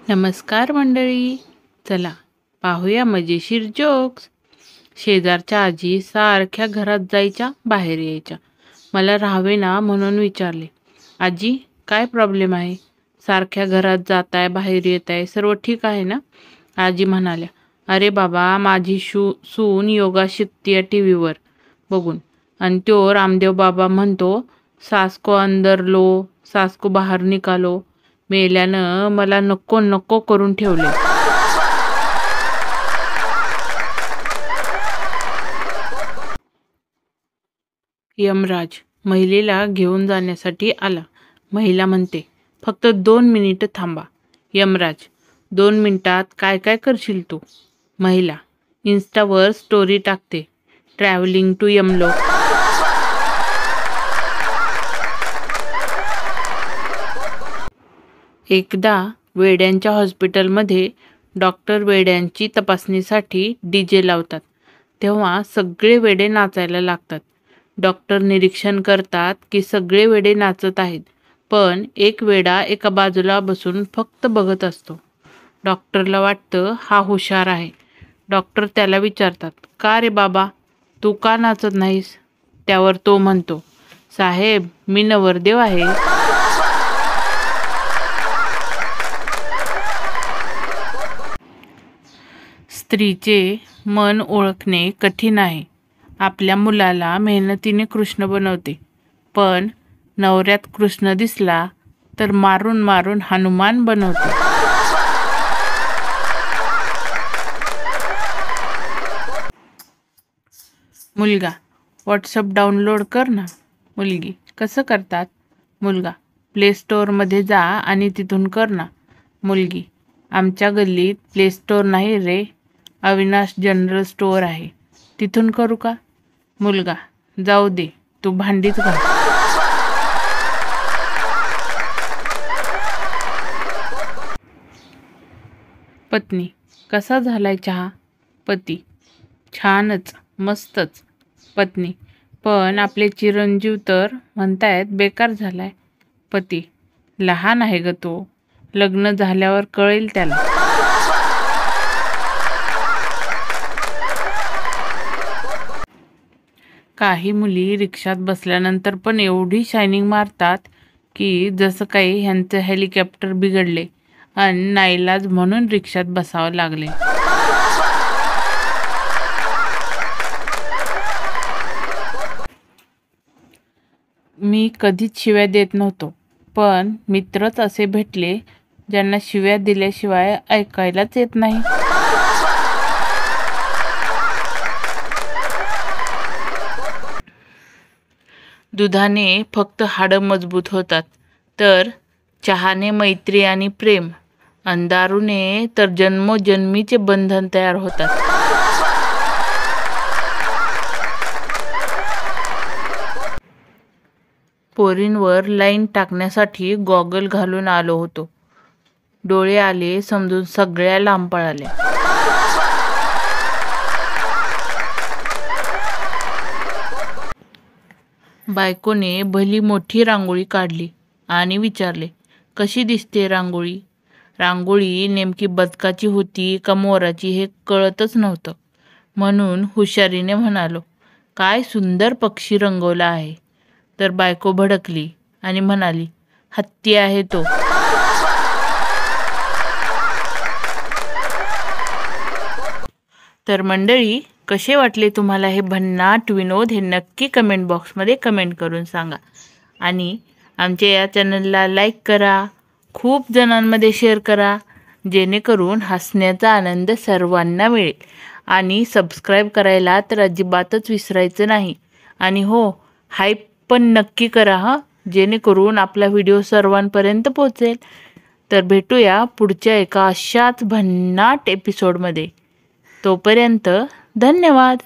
नमस्कार मंडळी, चला पाहूया मजेशीर जोक्स। शेजारच्या आजी सारख्या घरात जायच्या बाहेर यायच्या। मला राहावे ना म्हणून विचारले, आजी काय प्रॉब्लेम आहे? सारख्या घरात जाताय बाहेर येताय, सर्व ठीक आहे ना? आजी म्हणाल्या, अरे बाबा, माझी सून योगा शिकतीये टीव्हीवर बघून, आणि तो रामदेव बाबा म्हणतो सास को अंदर लो, सास को बाहेर निकालो। मेल्यानं मला नको नको करून ठेवले। यमराज महिलेला घेऊन जाण्यासाठी आला। महिला म्हणते, फक्त 2 मिनिट थांबा। यमराज, 2 मिनिटात काय काय करशील तू? महिला, इन्स्टावर स्टोरी टाकते, ट्रॅव्हलिंग टू यमलोक। एकदा वेड्यांच्या हॉस्पिटलमध्ये डॉक्टर वेड्यांची तपासणीसाठी डीजे लावतात, तेव्हा सगळे वेडे नाचायला लागतात। डॉक्टर निरीक्षण करतात की सगळे वेडे नाचत आहेत, पण एक वेडा एका बाजूला बसून फक्त बघत असतो। डॉक्टरला वाटतं हा हुशार आहे। डॉक्टर त्याला विचारतात, का रे बाबा, तू का नाचत नाहीस? त्यावर तो म्हणतो, साहेब मी नवरदेव आहे। स्त्रीचे मन ओळखणे कठीण आहे। आपल्या मुलाला मेहनतीने कृष्ण बनवते, पण नवऱ्यात कृष्ण दिसला तर मारून मारून हनुमान बनवते। मुलगा, व्हॉट्सअप डाउनलोड कर ना। मुलगी, कसं करतात? मुलगा, प्ले स्टोअरमध्ये जा आणि तिथून कर ना। मुलगी, आमच्या गल्लीत प्ले स्टोअर नाही रे, अविनाश जनरल स्टोअर आहे, तिथून करू का? मुलगा, जाऊ दे, तू भांडीच घाल। पत्नी, कसा झालाय चहा? पती, छानच, मस्तच। पत्नी, पण आपले चिरंजीव तर म्हणतायत बेकार झालाय। पती, लहान आहे ग तो, लग्न झाल्यावर कळेल त्याला। काही मुली रिक्षात बसल्यानंतर पण एवढी शायनिंग मारतात की जसं काही ह्यांचं हेलिकॉप्टर बिघडले आणि नाईलाज म्हणून रिक्षात बसावं लागले। मी कधीच शिव्या देत नव्हतो, पण मित्रच असे भेटले ज्यांना शिव्या दिल्याशिवाय ऐकायलाच येत नाही। दुधाने फक्त हाडं मजबूत होतात, तर चहाने मैत्री आणि प्रेम, आणि दारूने तर जन्मोजन्मीचे बंधन तयार होतात। पोरींवर लाईन टाकण्यासाठी गॉगल घालून आलो होतो, डोळे आले समजून सगळ्या लांब पळाल्या। बायकोने भली मोठी रांगोळी काढली आणि विचारले, कशी दिसते रांगोळी? रांगोळी नेमकी बदकाची होती का मोराची हे कळतच नव्हतं, म्हणून हुशारीने म्हणालो, काय सुंदर पक्षी रंगवला आहे। तर बायको भडकली आणि म्हणाली, हत्ती आहे तो। तर मंडळी, कसे वाटले तुम्हाला हे भन्नाट विनोद? हे नक्की कमेंट बॉक्समध्ये कमेंट करून सांगा, आणि आमच्या या चॅनलला लाईक करा, खूप जणांमध्ये शेअर करा, जेणेकरून हसण्याचा आनंद सर्वांना मिळेल। आणि सबस्क्राईब करायला तर अजिबातच विसरायचं नाही, आणि हो, हाईप पण नक्की करा हां, जेणेकरून आपला व्हिडिओ सर्वांपर्यंत पोहोचेल। तर भेटूया पुढच्या एका अशाच भन्नाट एपिसोडमध्ये। तोपर्यंत धन्यवाद।